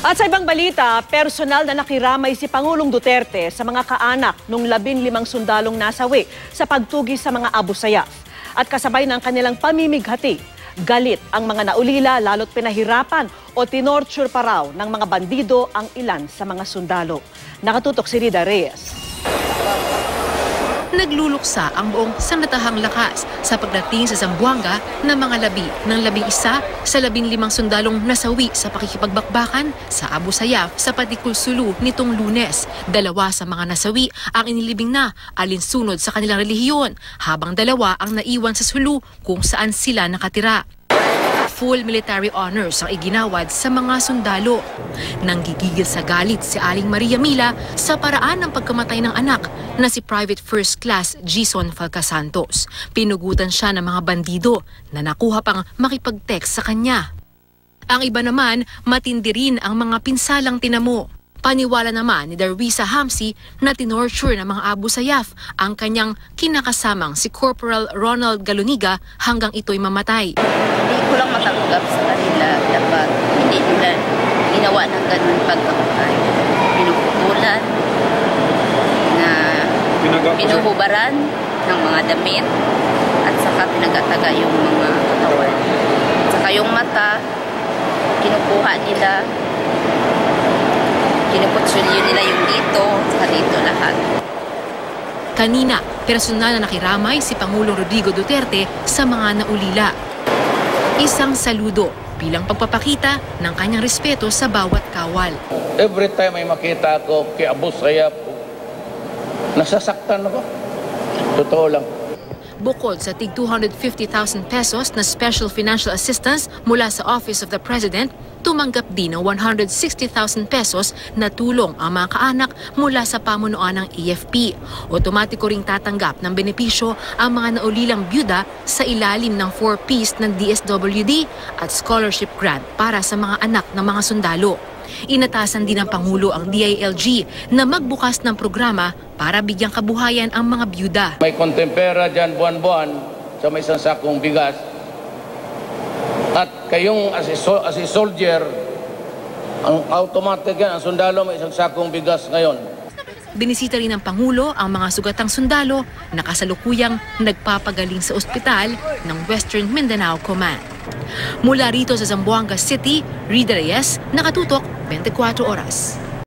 At sa ibang balita, personal na nakiramay si Pangulong Duterte sa mga kaanak ng 15 sundalong nasawi sa pagtugis sa mga Abu Sayyaf. At kasabay ng kanilang pamimighati, galit ang mga naulila lalo't pinahirapan o tinorture pa raw ng mga bandido ang ilan sa mga sundalo. Nakatutok si Rida Reyes. Nagluluksa ang buong sandatahang lakas sa pagdating sa Zamboanga ng mga labi ng 11 sa 15 sundalong nasawi sa pakikipagbakbakan sa Abu Sayyaf sa Patikul Sulu nitong Lunes. 2 sa mga nasawi ang inilibing na alinsunod sa kanilang relihiyon, habang 2 ang naiwan sa Sulu kung saan sila nakatira. Full military honors ang iginawad sa mga sundalo. Nanggigigil sa galit si Aling Maria Mila sa paraan ng pagkamatay ng anak na si Private First Class Gison Falcasantos. Pinugutan siya ng mga bandido na nakuha pang makipag-text sa kanya. Ang iba naman, matindi rin ang mga pinsalang tinamo. Paniwala naman ni Darwisa Hamsi na tinorture ng mga Abu Sayyaf ang kanyang kinakasamang si Corporal Ronald Galuniga hanggang ito'y mamatay. Hindi ko lang matanggap sa kanila. Dapat hindi nila ginawa ng ganun pagkamatay. Pinuputulan, na pinuhubaran ng mga damit, at saka pinagataga yung mga katawan. At saka yung mata, kinukuha nila, kinuputsulyo nila yung dito, saka dito lahat. Kanina, personal na nakiramay si Pangulong Rodrigo Duterte sa mga naulila. Isang saludo bilang pagpapakita ng kanyang respeto sa bawat kawal. Every time ay makita ako kay Abu Sayyaf, nasasaktan ako. Totoo lang. Bukod sa tig 250,000 pesos na special financial assistance mula sa Office of the President, tumanggap din ng 160,000 pesos na tulong ang mga kaanak mula sa pamunuan ng AFP. Otomatiko ring tatanggap ng benepisyo ang mga naulilang byuda sa ilalim ng 4Ps ng DSWD at scholarship grant para sa mga anak ng mga sundalo. Inatasan din ng Pangulo ang DILG na magbukas ng programa para bigyang kabuhayan ang mga byuda. May kontempera dyan buwan-buwan sa may isang sakong bigas. At kayong as a soldier, ang automatic yan, ang sundalo may isang sakong bigas ngayon. Binisita rin ng Pangulo ang mga sugatang sundalo na kasalukuyang nagpapagaling sa ospital ng Western Mindanao Command. Mula rito sa Zamboanga City, Rida Reyes, Nakatutok, 24 Oras.